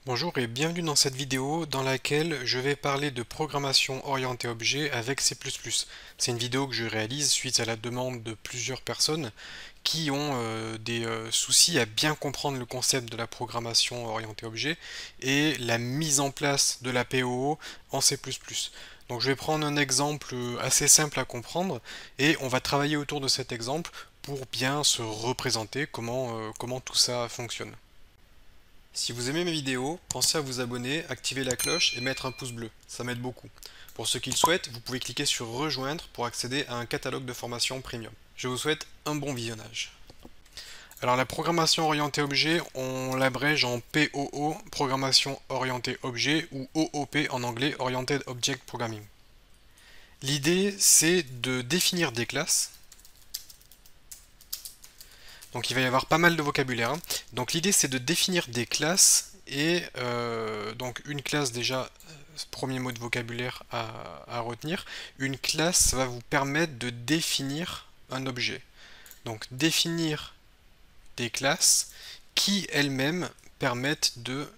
Bonjour et bienvenue dans cette vidéo dans laquelle je vais parler de programmation orientée objet avec C++. C'est une vidéo que je réalise suite à la demande de plusieurs personnes qui ont des soucis à bien comprendre le concept de la programmation orientée objet et la mise en place de la POO en C++. Donc je vais prendre un exemple assez simple à comprendre et on va travailler autour de cet exemple pour bien se représenter comment tout ça fonctionne. Si vous aimez mes vidéos, pensez à vous abonner, activer la cloche et mettre un pouce bleu, ça m'aide beaucoup. Pour ceux qui le souhaitent, vous pouvez cliquer sur rejoindre pour accéder à un catalogue de formation premium. Je vous souhaite un bon visionnage. Alors la programmation orientée objet, on l'abrège en POO, programmation orientée objet, ou OOP en anglais, Oriented Object Programming. L'idée c'est de définir des classes. Donc il va y avoir pas mal de vocabulaire, hein. Donc l'idée c'est de définir des classes et donc une classe déjà, premier mot de vocabulaire à retenir, une classe va vous permettre de définir un objet. Donc définir des classes qui elles-mêmes permettent de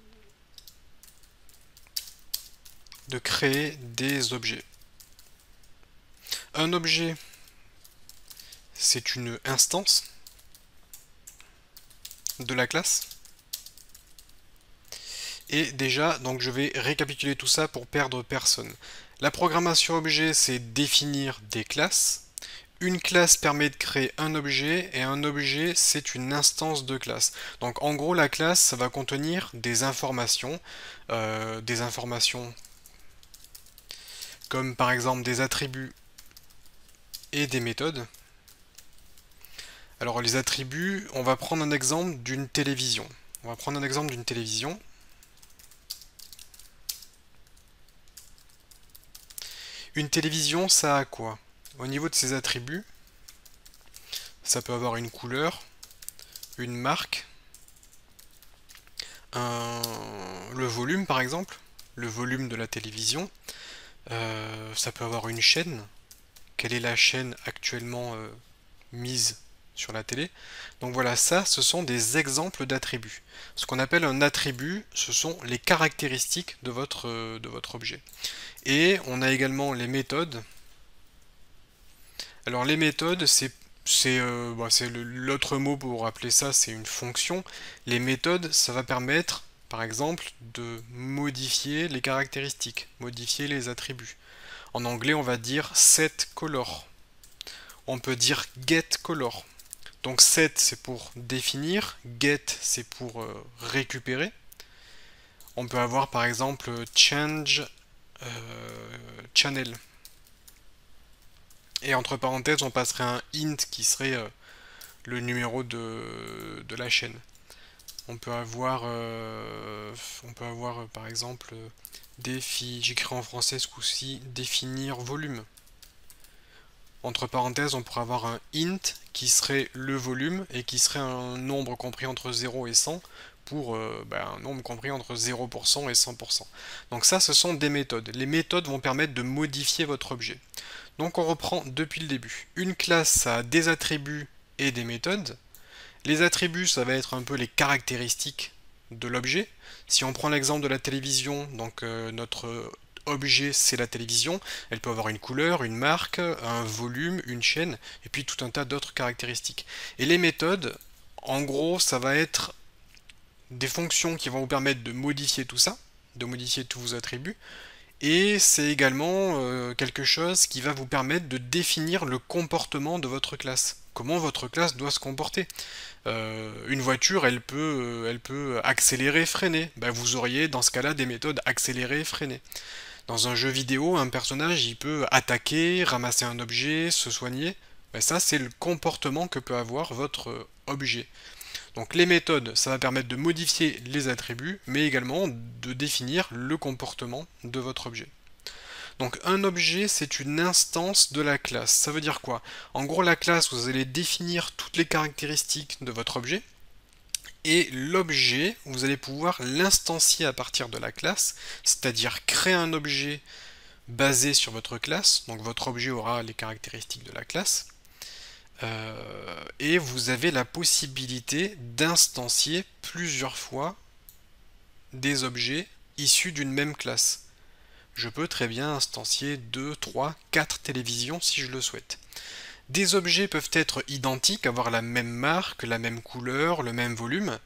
créer des objets. Un objet, c'est une instance de la classe. Et déjà, donc je vais récapituler tout ça pour perdre personne. La programmation objet, c'est définir des classes. Une classe permet de créer un objet et un objet, c'est une instance de classe. Donc en gros, la classe, ça va contenir des informations comme par exemple des attributs et des méthodes. Alors les attributs, on va prendre un exemple d'une télévision. On va prendre un exemple d'une télévision. Une télévision, ça a quoi? Au niveau de ses attributs, ça peut avoir une couleur, une marque, le volume par exemple, le volume de la télévision. Ça peut avoir une chaîne. Quelle est la chaîne actuellement mise sur la télé? Donc voilà, ça, ce sont des exemples d'attributs. Ce qu'on appelle un attribut, ce sont les caractéristiques de votre objet. Et on a également les méthodes. Alors les méthodes, c'est l'autre mot pour appeler ça, c'est une fonction. Les méthodes, ça va permettre, par exemple, de modifier les caractéristiques, modifier les attributs. En anglais, on va dire setColor. On peut dire getColor. Donc set, c'est pour définir, get, c'est pour récupérer. On peut avoir par exemple change channel. Et entre parenthèses, on passerait un int qui serait le numéro de la chaîne. On peut avoir par exemple j'écris en français ce coup-ci, définir volume. Entre parenthèses, on pourrait avoir un int qui serait le volume et qui serait un nombre compris entre 0 et 100 pour un nombre compris entre 0% et 100%. Donc ça, ce sont des méthodes. Les méthodes vont permettre de modifier votre objet. Donc on reprend depuis le début. Une classe, ça a des attributs et des méthodes. Les attributs, ça va être un peu les caractéristiques de l'objet. Si on prend l'exemple de la télévision, donc notre objet c'est la télévision, elle peut avoir une couleur, une marque, un volume, une chaîne, et puis tout un tas d'autres caractéristiques. Et les méthodes, en gros, ça va être des fonctions qui vont vous permettre de modifier tout ça, de modifier tous vos attributs, et c'est également quelque chose qui va vous permettre de définir le comportement de votre classe. Comment votre classe doit se comporter. Une voiture, elle peut accélérer, freiner. Ben, vous auriez dans ce cas-là des méthodes accélérer, freiner. Dans un jeu vidéo, un personnage, il peut attaquer, ramasser un objet, se soigner. Ben, ça, c'est le comportement que peut avoir votre objet. Donc les méthodes, ça va permettre de modifier les attributs, mais également de définir le comportement de votre objet. Donc un objet, c'est une instance de la classe. Ça veut dire quoi? En gros, la classe, vous allez définir toutes les caractéristiques de votre objet, et l'objet, vous allez pouvoir l'instancier à partir de la classe, c'est-à-dire créer un objet basé sur votre classe, donc votre objet aura les caractéristiques de la classe, et vous avez la possibilité d'instancier plusieurs fois des objets issus d'une même classe. Je peux très bien instancier 2, 3, 4 télévisions si je le souhaite. Des objets peuvent être identiques, avoir la même marque, la même couleur, le même volume,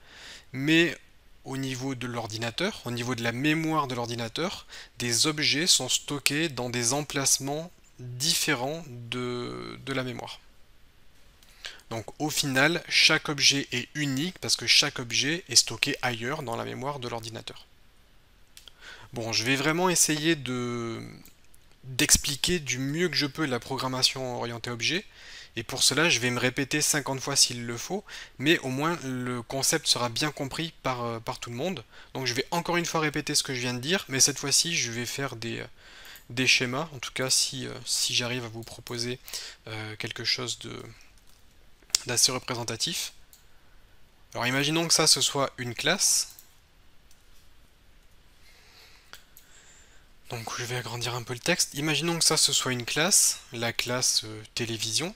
mais au niveau de l'ordinateur, au niveau de la mémoire de l'ordinateur, des objets sont stockés dans des emplacements différents de la mémoire. Donc au final, chaque objet est unique parce que chaque objet est stocké ailleurs dans la mémoire de l'ordinateur. Bon, je vais vraiment essayer d'expliquer du mieux que je peux la programmation orientée objet. Et pour cela, je vais me répéter 50 fois s'il le faut, mais au moins le concept sera bien compris par tout le monde. Donc je vais encore une fois répéter ce que je viens de dire, mais cette fois-ci, je vais faire des schémas, en tout cas si j'arrive à vous proposer quelque chose d'assez représentatif. Alors imaginons que ça, ce soit une classe. Donc je vais agrandir un peu le texte. Imaginons que ça, ce soit une classe, la classe télévision.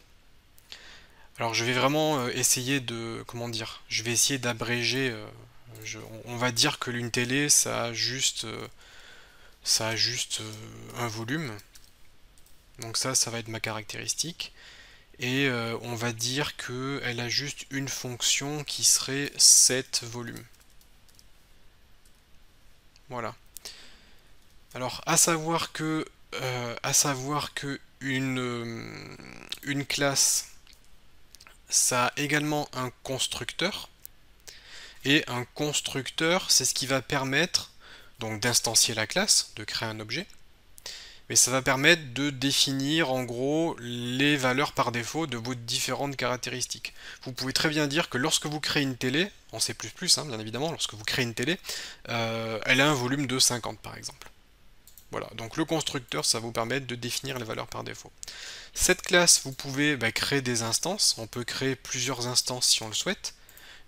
Alors je vais vraiment essayer comment dire, je vais essayer d'abréger, on va dire que l'une télé, ça a juste un volume. Donc ça va être ma caractéristique. Et on va dire qu'elle a juste une fonction qui serait set volume. Voilà. Alors, à savoir que une classe, ça a également un constructeur. Et un constructeur, c'est ce qui va permettre donc d'instancier la classe, de créer un objet. Mais ça va permettre de définir en gros les valeurs par défaut de vos différentes caractéristiques. Vous pouvez très bien dire que lorsque vous créez une télé, en C++, hein, bien évidemment, lorsque vous créez une télé, elle a un volume de 50 par exemple. Voilà, donc le constructeur, ça va vous permettre de définir les valeurs par défaut. Cette classe, vous pouvez créer des instances, on peut créer plusieurs instances si on le souhaite.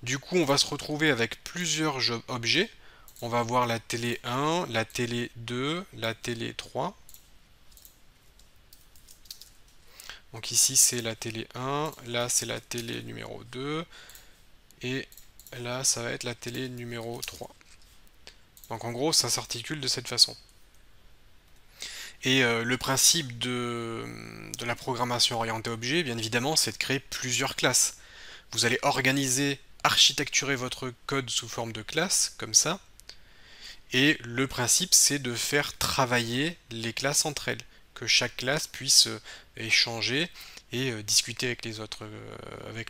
Du coup, on va se retrouver avec plusieurs objets. On va avoir la télé 1, la télé 2, la télé 3. Donc ici c'est la télé 1, là c'est la télé numéro 2, et là ça va être la télé numéro 3. Donc en gros ça s'articule de cette façon. Et le principe de la programmation orientée objet, bien évidemment, c'est de créer plusieurs classes. Vous allez organiser, architecturer votre code sous forme de classes, comme ça. Et le principe, c'est de faire travailler les classes entre elles, que chaque classe puisse échanger et discuter avec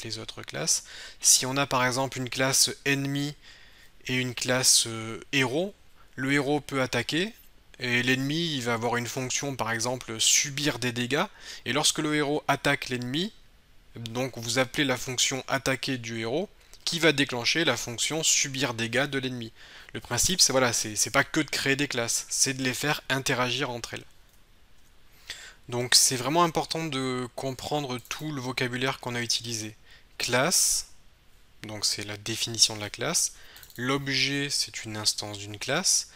les autres classes. Si on a par exemple une classe ennemi et une classe héros, le héros peut attaquer, et l'ennemi il va avoir une fonction par exemple subir des dégâts, et lorsque le héros attaque l'ennemi, donc vous appelez la fonction attaquer du héros, qui va déclencher la fonction subir dégâts de l'ennemi. Le principe, c'est voilà, c'est pas que de créer des classes, c'est de les faire interagir entre elles. Donc c'est vraiment important de comprendre tout le vocabulaire qu'on a utilisé. Classe, donc c'est la définition de la classe. L'objet, c'est une instance d'une classe.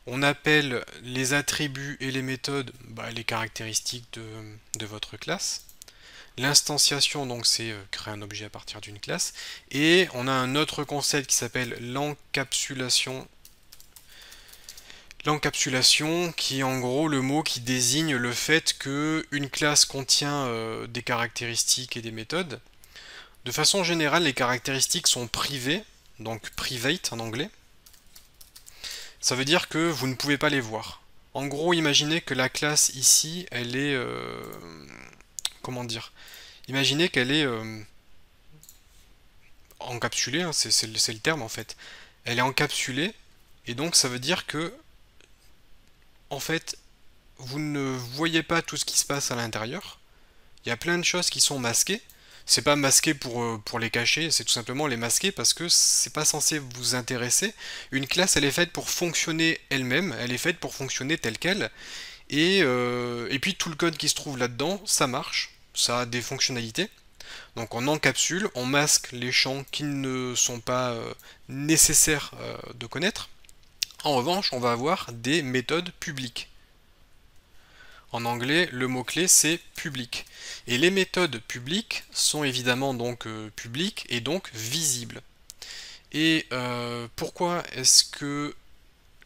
On appelle les attributs et les méthodes les caractéristiques de votre classe. L'instanciation, donc c'est créer un objet à partir d'une classe. Et on a un autre concept qui s'appelle l'encapsulation. L'encapsulation qui est en gros le mot qui désigne le fait qu'une classe contient des caractéristiques et des méthodes. De façon générale, les caractéristiques sont privées, donc private en anglais. Ça veut dire que vous ne pouvez pas les voir. En gros, imaginez que la classe ici, elle est... comment dire? Imaginez qu'elle est encapsulée, hein, c'est le terme en fait. Elle est encapsulée, et donc ça veut dire que, en fait, vous ne voyez pas tout ce qui se passe à l'intérieur. Il y a plein de choses qui sont masquées. C'est pas masqué pour les cacher, c'est tout simplement les masquer parce que c'est pas censé vous intéresser. Une classe, elle est faite pour fonctionner elle-même, elle est faite pour fonctionner telle qu'elle. Et puis tout le code qui se trouve là-dedans, ça marche, ça a des fonctionnalités. Donc on encapsule, on masque les champs qui ne sont pas nécessaires de connaître. En revanche, on va avoir des méthodes publiques. En anglais, le mot-clé c'est public. Et les méthodes publiques sont évidemment donc publiques et donc visibles. Et pourquoi est-ce que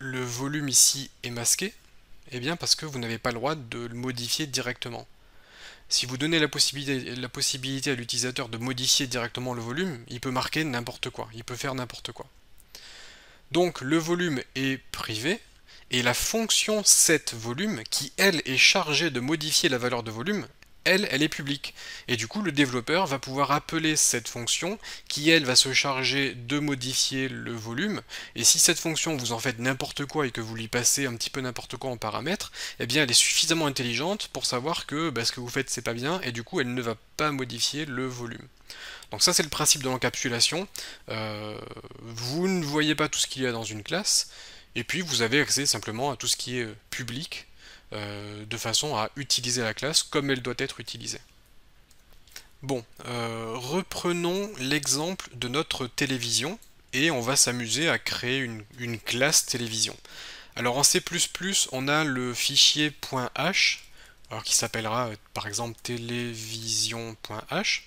le volume ici est masqué? Eh bien parce que vous n'avez pas le droit de le modifier directement. Si vous donnez la possibilité à l'utilisateur de modifier directement le volume, il peut marquer n'importe quoi, il peut faire n'importe quoi. Donc le volume est privé, et la fonction setVolume, qui elle est chargée de modifier la valeur de volume, elle est publique. Et du coup, le développeur va pouvoir appeler cette fonction qui, elle, va se charger de modifier le volume. Et si cette fonction, vous en faites n'importe quoi et que vous lui passez un petit peu n'importe quoi en paramètres, eh bien, elle est suffisamment intelligente pour savoir que ce que vous faites, c'est pas bien, et du coup, elle ne va pas modifier le volume. Donc ça, c'est le principe de l'encapsulation. Vous ne voyez pas tout ce qu'il y a dans une classe, et puis vous avez accès simplement à tout ce qui est public, de façon à utiliser la classe comme elle doit être utilisée. Bon, reprenons l'exemple de notre télévision et on va s'amuser à créer une classe télévision. Alors en C++, on a le fichier .h, alors qui s'appellera par exemple télévision.h,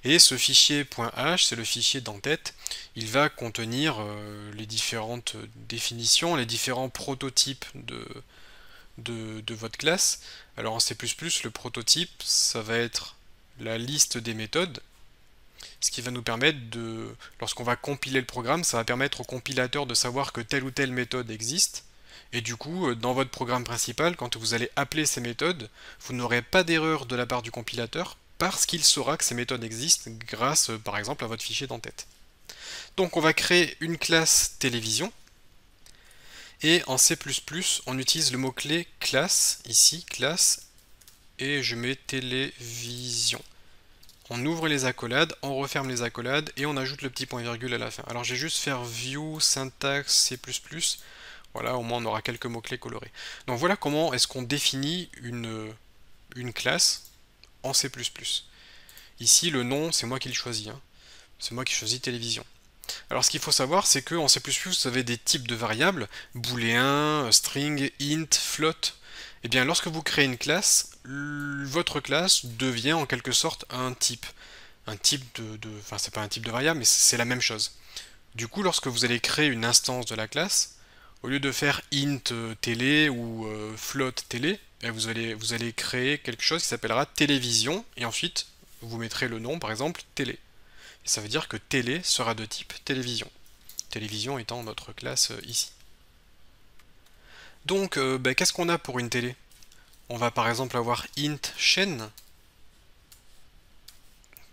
et ce fichier .h, c'est le fichier d'entête. Il va contenir les différentes définitions, les différents prototypes de votre classe. Alors en C++, le prototype, ça va être la liste des méthodes, ce qui va nous permettre de, lorsqu'on va compiler le programme, ça va permettre au compilateur de savoir que telle ou telle méthode existe, et du coup, dans votre programme principal, quand vous allez appeler ces méthodes, vous n'aurez pas d'erreur de la part du compilateur, parce qu'il saura que ces méthodes existent grâce, par exemple, à votre fichier d'entête. Donc on va créer une classe télévision, et en C++, on utilise le mot-clé classe, ici, classe, et je mets télévision. On ouvre les accolades, on referme les accolades, et on ajoute le petit point virgule à la fin. Alors je vais juste faire view, syntaxe, C++, voilà, au moins on aura quelques mots-clés colorés. Donc voilà comment est-ce qu'on définit une classe en C++. Ici, le nom, c'est moi qui le choisis, hein. C'est moi qui choisis télévision. Alors ce qu'il faut savoir, c'est que en C++, vous avez des types de variables, booléen, string, int, float. Et bien lorsque vous créez une classe, votre classe devient en quelque sorte un type. Un type enfin c'est pas un type de variable, mais c'est la même chose. Du coup, lorsque vous allez créer une instance de la classe, au lieu de faire int télé ou float télé, vous allez créer quelque chose qui s'appellera télévision, et ensuite vous mettrez le nom, par exemple, télé. Et ça veut dire que télé sera de type télévision. Télévision étant notre classe ici. Donc, qu'est-ce qu'on a pour une télé? On va par exemple avoir int chaîne,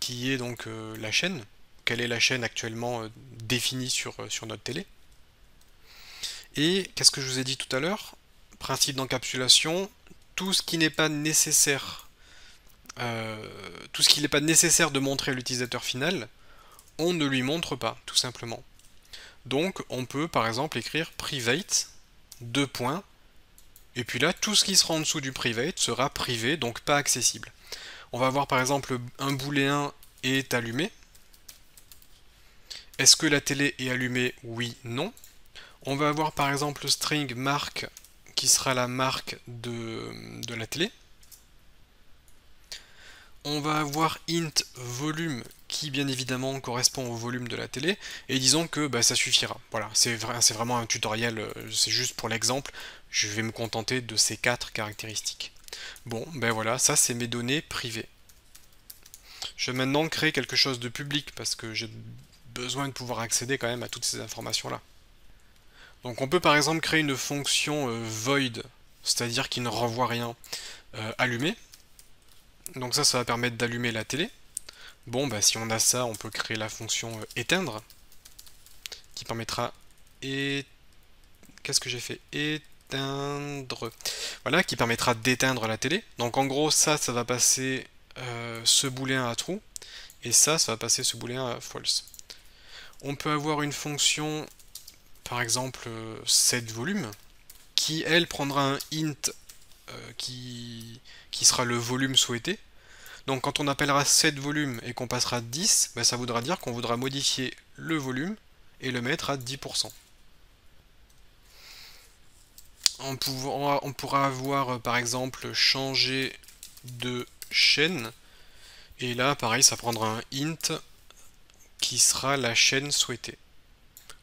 qui est donc la chaîne. Quelle est la chaîne actuellement définie sur notre télé? Et qu'est-ce que je vous ai dit tout à l'heure? Principe d'encapsulation, tout ce qui n'est pas nécessaire, tout ce qui n'est pas nécessaire de montrer à l'utilisateur final, on ne lui montre pas, tout simplement. Donc on peut par exemple écrire private, deux points, et puis là tout ce qui sera en dessous du private sera privé, donc pas accessible. On va voir par exemple un booléen est allumé. Est-ce que la télé est allumée? Oui, non. On va avoir par exemple string marque qui sera la marque de la télé. On va avoir int volume qui bien évidemment correspond au volume de la télé, et disons que ça suffira. Voilà, c'est vraiment un tutoriel, c'est juste pour l'exemple, je vais me contenter de ces 4 caractéristiques. Bon, voilà, ça c'est mes données privées. Je vais maintenant créer quelque chose de public, parce que j'ai besoin de pouvoir accéder quand même à toutes ces informations-là. Donc on peut par exemple créer une fonction void, c'est-à-dire qui ne renvoie rien, allumé. Donc ça va permettre d'allumer la télé. Bon, si on a ça, on peut créer la fonction éteindre, qui permettra qu'est-ce que j'ai fait? Éteindre. Voilà, qui permettra d'éteindre la télé. Donc en gros, ça va passer ce booléen à true, et ça va passer ce booléen à false. On peut avoir une fonction, par exemple, setVolume, qui elle prendra un int qui sera le volume souhaité. Donc quand on appellera setVolume et qu'on passera 10, ça voudra dire qu'on voudra modifier le volume et le mettre à 10%. On pourra avoir par exemple changer de chaîne, et là pareil ça prendra un int qui sera la chaîne souhaitée.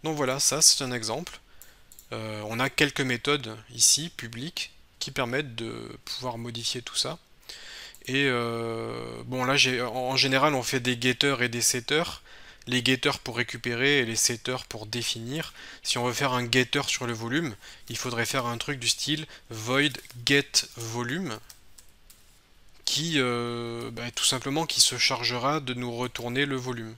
Donc voilà, ça c'est un exemple. On a quelques méthodes ici, publiques, qui permettent de pouvoir modifier tout ça. Et bon là en général on fait des getters et des setters. Les getters pour récupérer et les setters pour définir. Si on veut faire un getter sur le volume, il faudrait faire un truc du style void get volume qui tout simplement qui se chargera de nous retourner le volume.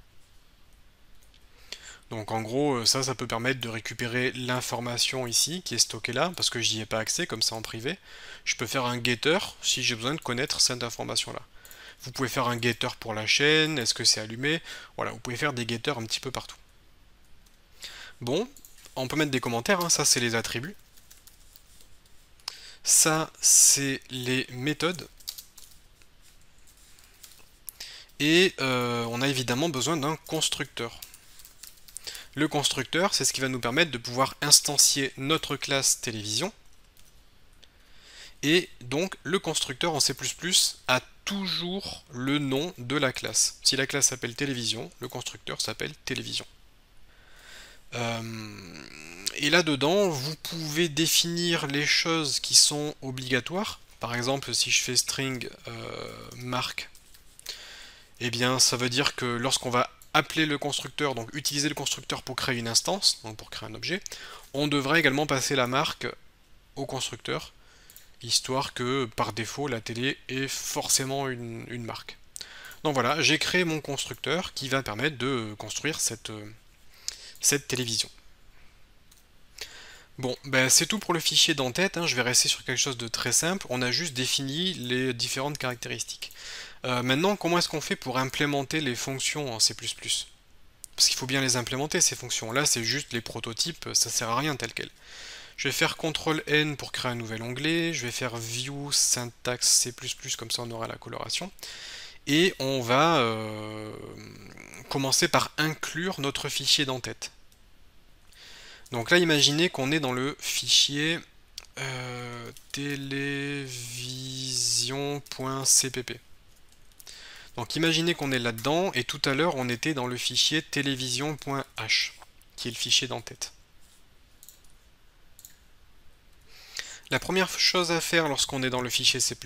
Donc en gros ça peut permettre de récupérer l'information ici qui est stockée là parce que j'y ai pas accès comme ça en privé. Je peux faire un getter si j'ai besoin de connaître cette information là. Vous pouvez faire un getter pour la chaîne, est-ce que c'est allumé? Voilà, vous pouvez faire des getters un petit peu partout. Bon, on peut mettre des commentaires, hein. Ça c'est les attributs. Ça c'est les méthodes. Et on a évidemment besoin d'un constructeur. Le constructeur, c'est ce qui va nous permettre de pouvoir instancier notre classe télévision. Et donc le constructeur en C++ a toujours le nom de la classe. Si la classe s'appelle télévision, le constructeur s'appelle télévision. Et là-dedans, vous pouvez définir les choses qui sont obligatoires. Par exemple, si je fais string marque, eh bien ça veut dire que lorsqu'on va appeler le constructeur, donc utiliser le constructeur pour créer une instance, donc pour créer un objet, on devrait également passer la marque au constructeur, histoire que par défaut la télé ait forcément une marque. Donc voilà, j'ai créé mon constructeur qui va permettre de construire cette télévision. Bon, ben c'est tout pour le fichier d'entête, hein. Je vais rester sur quelque chose de très simple, on a juste défini les différentes caractéristiques. Maintenant, comment est-ce qu'on fait pour implémenter les fonctions en C++? Parce qu'il faut bien les implémenter ces fonctions, là c'est juste les prototypes, ça sert à rien tel quel. Je vais faire CTRL-N pour créer un nouvel onglet, je vais faire View, syntaxe C++, comme ça on aura la coloration. Et on va commencer par inclure notre fichier d'entête. Donc là, imaginez qu'on est dans le fichier télévision.cpp. Donc imaginez qu'on est là-dedans, et tout à l'heure on était dans le fichier télévision.h, qui est le fichier d'entête. La première chose à faire lorsqu'on est dans le fichier C++,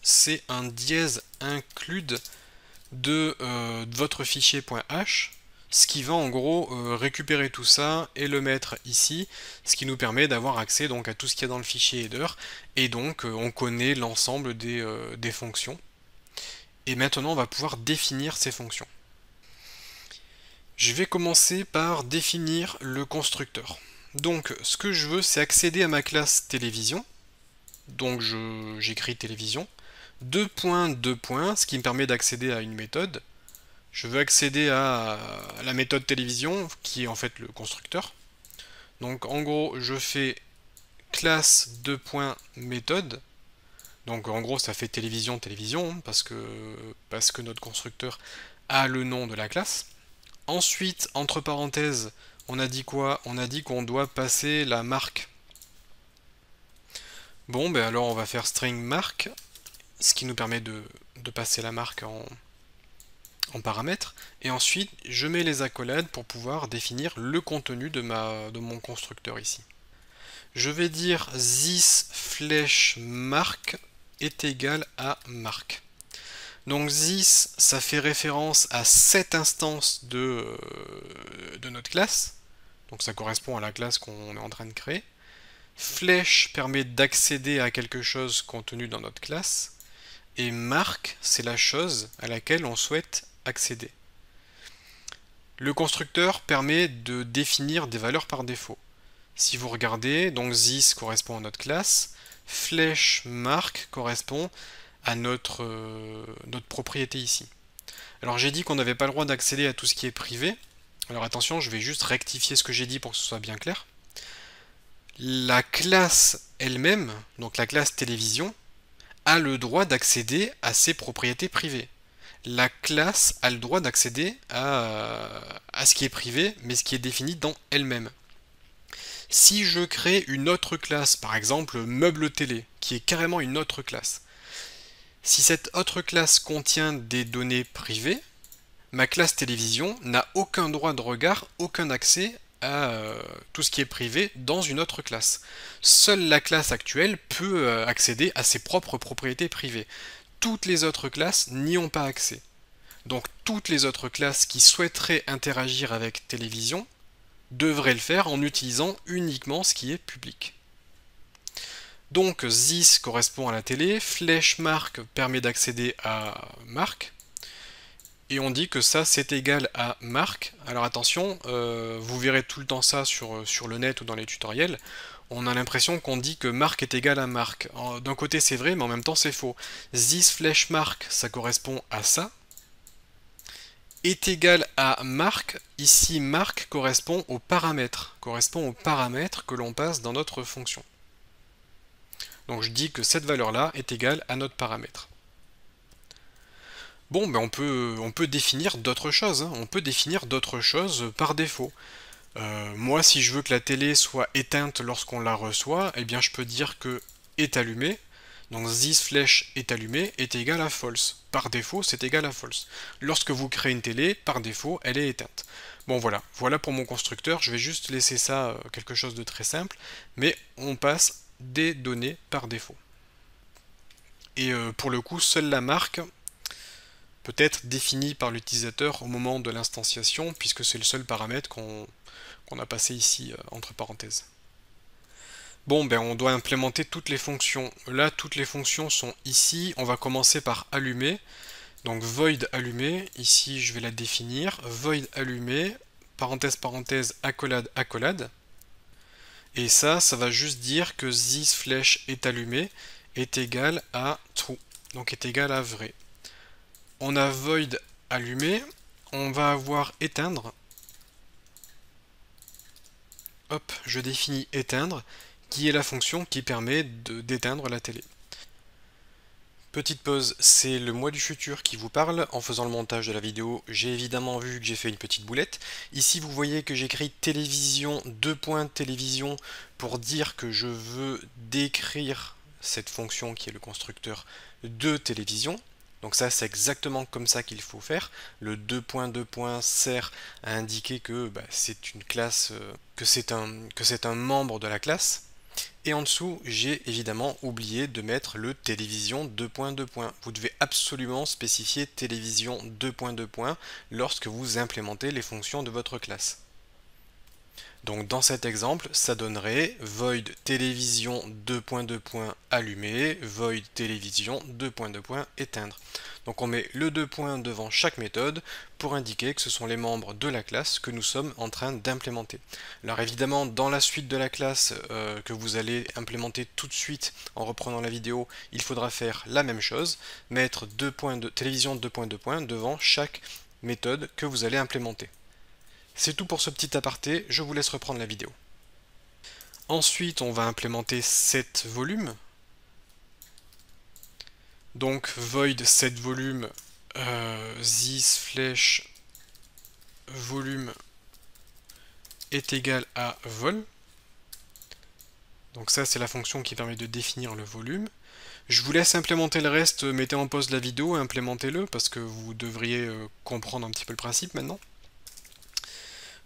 c'est un dièse include de votre fichier .h, ce qui va en gros récupérer tout ça et le mettre ici, ce qui nous permet d'avoir accès donc à tout ce qu'il y a dans le fichier header, et donc on connaît l'ensemble des fonctions. Et maintenant on va pouvoir définir ces fonctions. Je vais commencer par définir le constructeur. Donc ce que je veux, c'est accéder à ma classe télévision. Donc j'écris télévision. 2 points, 2 points, ce qui me permet d'accéder à une méthode. Je veux accéder à la méthode télévision, qui est en fait le constructeur. Donc en gros, je fais classe 2 points méthode. Donc en gros, ça fait télévision, télévision, parce que notre constructeur a le nom de la classe. Ensuite, entre parenthèses, on a dit quoi? On a dit qu'on doit passer la marque. Bon, ben alors on va faire string marque, ce qui nous permet de passer la marque en paramètres. Et ensuite, je mets les accolades pour pouvoir définir le contenu de mon constructeur ici. Je vais dire this flèche marque est égal à marque. Donc this, ça fait référence à cette instance de notre classe. Donc ça correspond à la classe qu'on est en train de créer. Flèche permet d'accéder à quelque chose contenu dans notre classe. Et marque, c'est la chose à laquelle on souhaite accéder. Le constructeur permet de définir des valeurs par défaut. Si vous regardez, donc this correspond à notre classe, flèche marque correspond à notre propriété ici. Alors j'ai dit qu'on n'avait pas le droit d'accéder à tout ce qui est privé. Alors attention, je vais juste rectifier ce que j'ai dit pour que ce soit bien clair. La classe elle-même, donc la classe télévision, a le droit d'accéder à ses propriétés privées. La classe a le droit d'accéder à ce qui est privé, mais ce qui est défini dans elle-même. Si je crée une autre classe, par exemple meuble télé, qui est carrément une autre classe, si cette autre classe contient des données privées, ma classe télévision n'a aucun droit de regard, aucun accès à tout ce qui est privé dans une autre classe. Seule la classe actuelle peut accéder à ses propres propriétés privées. Toutes les autres classes n'y ont pas accès. Donc toutes les autres classes qui souhaiteraient interagir avec télévision devraient le faire en utilisant uniquement ce qui est public. Donc this correspond à la télé, flèche marque permet d'accéder à marque, et on dit que ça c'est égal à marque. Alors attention, vous verrez tout le temps ça sur le net ou dans les tutoriels, on a l'impression qu'on dit que marque est égal à marque. D'un côté c'est vrai, mais en même temps c'est faux. This flèche marque, ça correspond à ça, est égal à marque. Ici marque correspond aux paramètres que l'on passe dans notre fonction. Donc je dis que cette valeur-là est égale à notre paramètre. Bon, ben on peut définir d'autres choses, hein. On peut définir d'autres choses par défaut. Moi, si je veux que la télé soit éteinte lorsqu'on la reçoit, eh bien je peux dire que est allumé. Donc this flèche est allumée est égal à false. Par défaut, c'est égal à false. Lorsque vous créez une télé, par défaut, elle est éteinte. Bon voilà, voilà pour mon constructeur. Je vais juste laisser ça quelque chose de très simple, mais on passe des données par défaut. Et pour le coup, seule la marque peut être définie par l'utilisateur au moment de l'instanciation, puisque c'est le seul paramètre qu'on a passé ici entre parenthèses. Bon, ben on doit implémenter toutes les fonctions. Là, toutes les fonctions sont ici. On va commencer par allumer. Donc void allumé, ici je vais la définir. Void allumé, parenthèse, parenthèse, accolade, accolade. Et ça va juste dire que this flèche est allumée est égal à true, donc est égal à vrai. On a void allumé, on va avoir éteindre. Hop, je définis éteindre, qui est la fonction qui permet d'éteindre la télé. Petite pause, c'est le moi du futur qui vous parle. En faisant le montage de la vidéo, j'ai évidemment vu que j'ai fait une petite boulette. Ici, vous voyez que j'écris télévision, télévision, pour dire que je veux décrire cette fonction qui est le constructeur de télévision. Donc ça, c'est exactement comme ça qu'il faut faire. Le sert à indiquer que c'est une classe, que c'est un membre de la classe. Et en dessous, j'ai évidemment oublié de mettre le télévision . Vous devez absolument spécifier télévision lorsque vous implémentez les fonctions de votre classe. Donc dans cet exemple, ça donnerait void télévision allumé, void télévision éteindre. Donc on met le deux points devant chaque méthode pour indiquer que ce sont les membres de la classe que nous sommes en train d'implémenter. Alors évidemment, dans la suite de la classe que vous allez implémenter tout de suite en reprenant la vidéo, il faudra faire la même chose, mettre télévision devant chaque méthode que vous allez implémenter. C'est tout pour ce petit aparté, je vous laisse reprendre la vidéo. Ensuite, on va implémenter set volume. Donc void set volume, this flèche volume est égal à vol. Donc ça, c'est la fonction qui permet de définir le volume. Je vous laisse implémenter le reste, mettez en pause la vidéo et implémentez-le parce que vous devriez comprendre un petit peu le principe maintenant.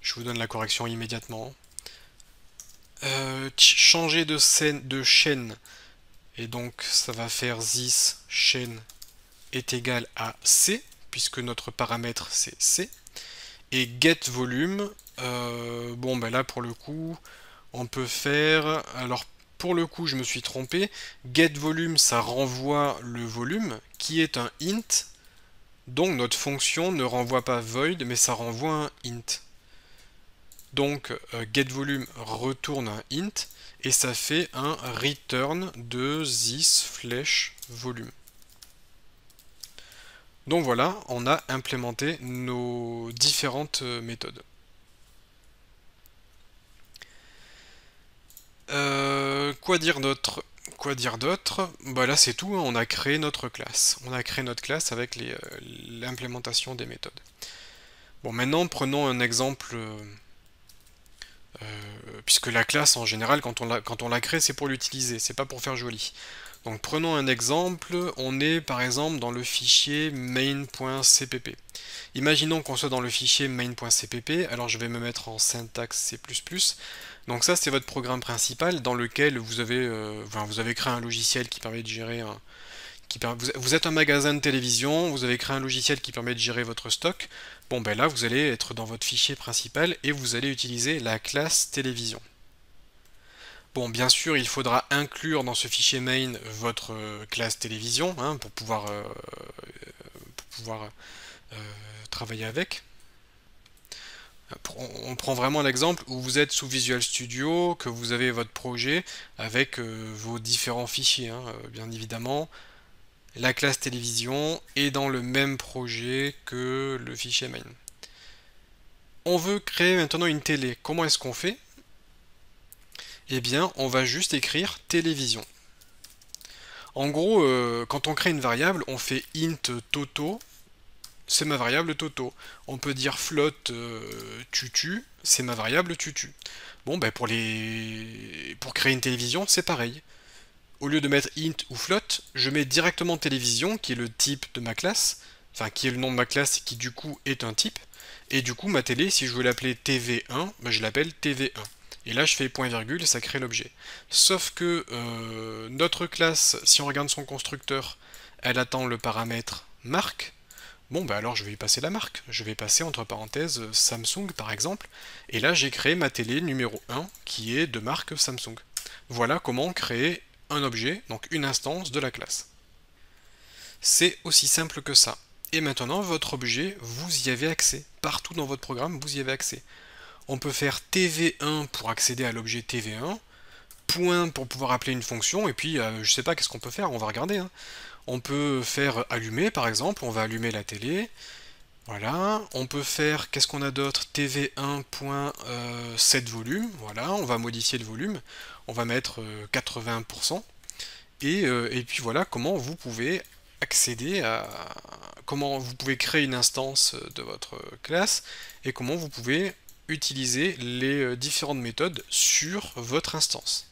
Je vous donne la correction immédiatement. Changer de chaîne, et donc ça va faire this chaîne est égal à C, puisque notre paramètre c'est C. Et get volume, bon ben là pour le coup, on peut faire, alors pour le coup je me suis trompé, get volume ça renvoie le volume, qui est un int, donc notre fonction ne renvoie pas void, mais ça renvoie un int. Donc getVolume retourne un int et ça fait un return de this flèche volume. Donc voilà, on a implémenté nos différentes méthodes. Quoi dire d'autre? Bah là c'est tout, hein, on a créé notre classe. On a créé notre classe avec l'implémentation des méthodes. Bon, maintenant prenons un exemple puisque la classe en général quand on la crée c'est pour l'utiliser, c'est pas pour faire joli. Donc prenons un exemple, on est par exemple dans le fichier main.cpp. Imaginons qu'on soit dans le fichier main.cpp, alors je vais me mettre en syntaxe C++. Donc ça c'est votre programme principal dans lequel vous avez créé un logiciel qui permet de gérer vous êtes un magasin de télévision, vous avez créé un logiciel qui permet de gérer votre stock. Bon ben là vous allez être dans votre fichier principal et vous allez utiliser la classe télévision. Bon, bien sûr, il faudra inclure dans ce fichier main votre classe télévision hein, pour pouvoir euh, travailler avec. On prend vraiment l'exemple où vous êtes sous Visual Studio, que vous avez votre projet avec vos différents fichiers, hein, bien évidemment. La classe télévision est dans le même projet que le fichier main. On veut créer maintenant une télé. Comment est-ce qu'on fait? Eh bien, on va juste écrire télévision. En gros, quand on crée une variable, on fait int toto, c'est ma variable toto. On peut dire float tutu, c'est ma variable tutu. Bon, ben pour créer une télévision, c'est pareil. Au lieu de mettre int ou float, je mets directement télévision, qui est le type de ma classe, enfin qui est le nom de ma classe, qui du coup est un type. Et du coup, ma télé, si je veux l'appeler TV1, ben je l'appelle TV1. Et là, je fais point virgule et ça crée l'objet. Sauf que notre classe, si on regarde son constructeur, elle attend le paramètre marque. Bon, bah alors je vais y passer la marque. Je vais passer entre parenthèses Samsung par exemple. Et là, j'ai créé ma télé numéro 1 qui est de marque Samsung. Voilà comment créer un objet, donc une instance de la classe. C'est aussi simple que ça. Et maintenant, votre objet, vous y avez accès. Partout dans votre programme, vous y avez accès. On peut faire TV1 pour accéder à l'objet TV1, point pour pouvoir appeler une fonction, et puis je sais pas qu'est-ce qu'on peut faire, on va regarder. Hein. On peut faire allumer par exemple, on va allumer la télé. Voilà, on peut faire, qu'est-ce qu'on a d'autre? TV1.set volume, voilà, on va modifier le volume, on va mettre 80%, et puis voilà comment vous pouvez accéder à comment vous pouvez créer une instance de votre classe et comment vous pouvez utiliser les différentes méthodes sur votre instance.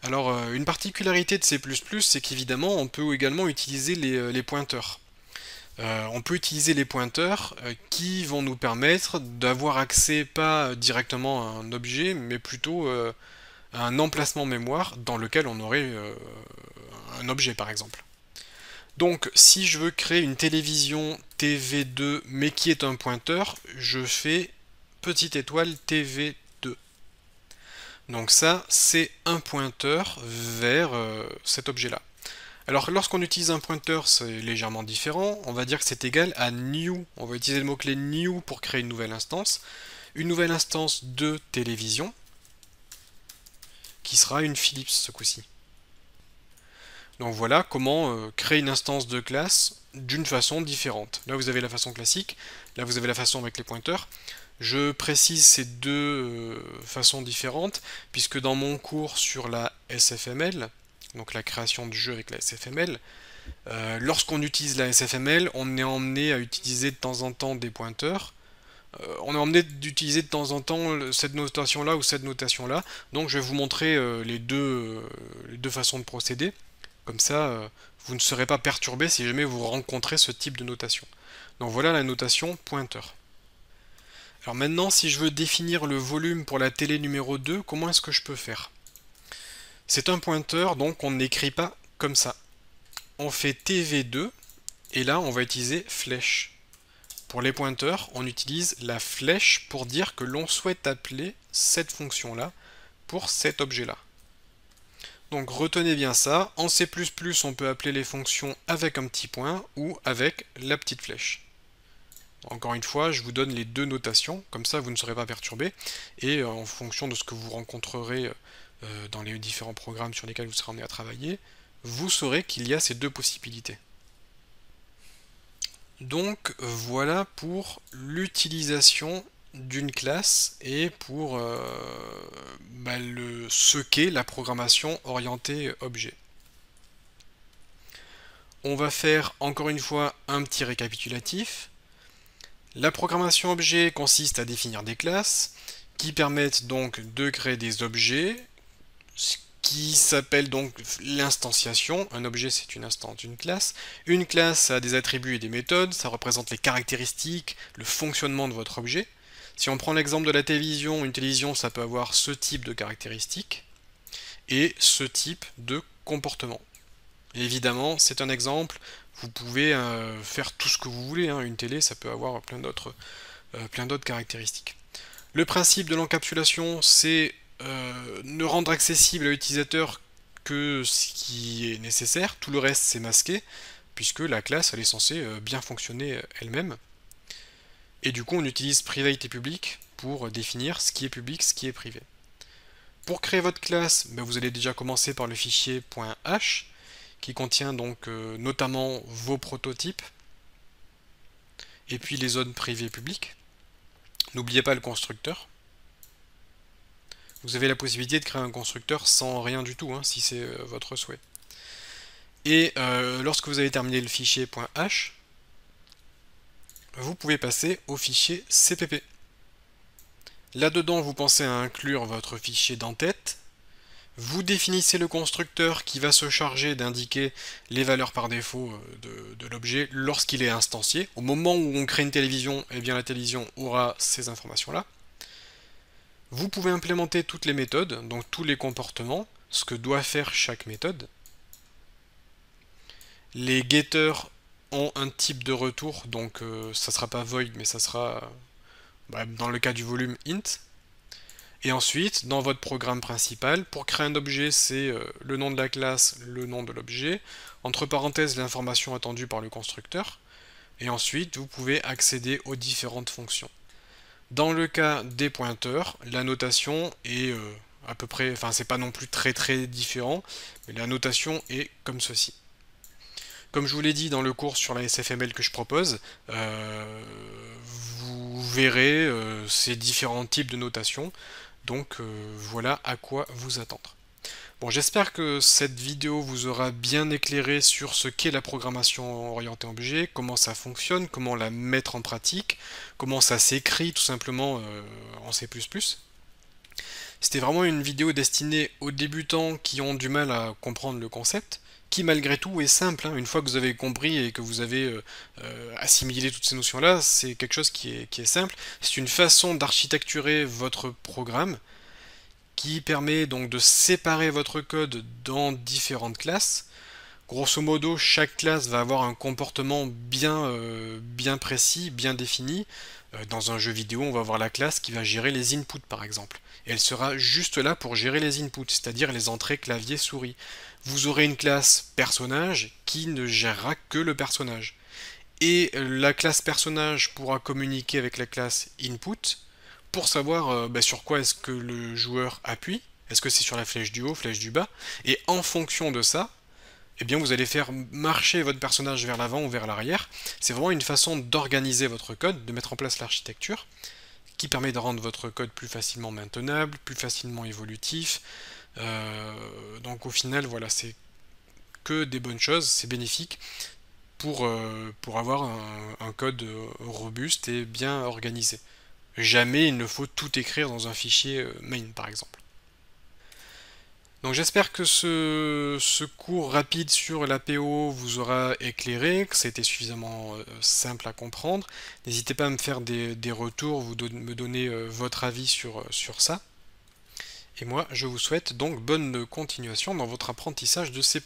Alors une particularité de C++, c'est qu'évidemment on peut également utiliser les pointeurs. On peut utiliser les pointeurs qui vont nous permettre d'avoir accès pas directement à un objet, mais plutôt à un emplacement mémoire dans lequel on aurait un objet par exemple. Donc si je veux créer une télévision TV2 mais qui est un pointeur, je fais petite étoile TV2. Donc ça c'est un pointeur vers cet objet-là. Alors lorsqu'on utilise un pointeur c'est légèrement différent, on va dire que c'est égal à new, on va utiliser le mot-clé new pour créer une nouvelle instance de télévision qui sera une Philips ce coup-ci. Donc voilà comment créer une instance de classe d'une façon différente. Là vous avez la façon classique, là vous avez la façon avec les pointeurs. Je précise ces deux façons différentes, puisque dans mon cours sur la SFML, donc la création de jeux avec la SFML, lorsqu'on utilise la SFML, on est emmené à utiliser de temps en temps des pointeurs. On est emmené d'utiliser de temps en temps cette notation-là ou cette notation-là. Donc je vais vous montrer les deux façons de procéder. Comme ça, vous ne serez pas perturbé si jamais vous rencontrez ce type de notation. Donc voilà la notation pointeur. Alors maintenant, si je veux définir le volume pour la télé numéro 2, comment est-ce que je peux faire? C'est un pointeur, donc on n'écrit pas comme ça. On fait TV2, et là on va utiliser flèche. Pour les pointeurs, on utilise la flèche pour dire que l'on souhaite appeler cette fonction-là pour cet objet-là. Donc retenez bien ça, en C++ on peut appeler les fonctions avec un petit point ou avec la petite flèche. Encore une fois, je vous donne les deux notations, comme ça vous ne serez pas perturbé, et en fonction de ce que vous rencontrerez dans les différents programmes sur lesquels vous serez amené à travailler, vous saurez qu'il y a ces deux possibilités. Donc voilà pour l'utilisation d'une classe et pour ce qu'est la programmation orientée objet. On va faire encore une fois un petit récapitulatif. La programmation objet consiste à définir des classes qui permettent donc de créer des objets, ce qui s'appelle donc l'instanciation. Un objet, c'est une instance d'une classe. Une classe a des attributs et des méthodes, ça représente les caractéristiques, le fonctionnement de votre objet. Si on prend l'exemple de la télévision, une télévision, ça peut avoir ce type de caractéristiques et ce type de comportement. Et évidemment, c'est un exemple, vous pouvez faire tout ce que vous voulez, hein. Une télé, ça peut avoir plein d'autres caractéristiques. Le principe de l'encapsulation, c'est ne rendre accessible à l'utilisateur que ce qui est nécessaire, tout le reste c'est masqué, puisque la classe elle est censée bien fonctionner elle-même. Et du coup on utilise private et public pour définir ce qui est public, ce qui est privé. Pour créer votre classe, vous allez déjà commencer par le fichier .h qui contient donc notamment vos prototypes et puis les zones privées publiques. N'oubliez pas le constructeur. Vous avez la possibilité de créer un constructeur sans rien du tout, hein, si c'est votre souhait. Et lorsque vous avez terminé le fichier .h, vous pouvez passer au fichier CPP. Là-dedans, vous pensez à inclure votre fichier d'entête. Vous définissez le constructeur qui va se charger d'indiquer les valeurs par défaut de l'objet lorsqu'il est instancié. Au moment où on crée une télévision, eh bien la télévision aura ces informations-là. Vous pouvez implémenter toutes les méthodes, donc tous les comportements, ce que doit faire chaque méthode. Les getters ont un type de retour, donc ça ne sera pas void, mais ça sera, dans le cas du volume, int. Et ensuite, dans votre programme principal, pour créer un objet, c'est le nom de la classe, le nom de l'objet, entre parenthèses l'information attendue par le constructeur, et ensuite vous pouvez accéder aux différentes fonctions. Dans le cas des pointeurs, la notation est à peu près, enfin c'est pas non plus très différent, mais la notation est comme ceci. Comme je vous l'ai dit dans le cours sur la SFML que je propose, vous verrez ces différents types de notation. Donc voilà à quoi vous attendre. Bon, j'espère que cette vidéo vous aura bien éclairé sur ce qu'est la programmation orientée objet, comment ça fonctionne, comment la mettre en pratique, comment ça s'écrit tout simplement en C++. C'était vraiment une vidéo destinée aux débutants qui ont du mal à comprendre le concept, qui malgré tout est simple, hein. Une fois que vous avez compris et que vous avez assimilé toutes ces notions-là, c'est quelque chose qui est simple. C'est une façon d'architecturer votre programme qui permet donc de séparer votre code dans différentes classes. Grosso modo, chaque classe va avoir un comportement bien précis, bien défini. Dans un jeu vidéo, on va avoir la classe qui va gérer les inputs par exemple. Et elle sera juste là pour gérer les inputs, c'est-à-dire les entrées clavier souris. Vous aurez une classe personnage qui ne gérera que le personnage. Et la classe personnage pourra communiquer avec la classe input pour savoir sur quoi est-ce que le joueur appuie. Est-ce que c'est sur la flèche du haut, flèche du bas? Et en fonction de ça, eh bien vous allez faire marcher votre personnage vers l'avant ou vers l'arrière. C'est vraiment une façon d'organiser votre code, de mettre en place l'architecture, qui permet de rendre votre code plus facilement maintenable, plus facilement évolutif. Donc au final, voilà, c'est que des bonnes choses, c'est bénéfique pour avoir un code robuste et bien organisé. Jamais il ne faut tout écrire dans un fichier main par exemple. Donc j'espère que ce cours rapide sur l'APO vous aura éclairé, que ça a été suffisamment simple à comprendre. N'hésitez pas à me faire des retours, me donner votre avis sur ça. Et moi je vous souhaite donc bonne continuation dans votre apprentissage de C++.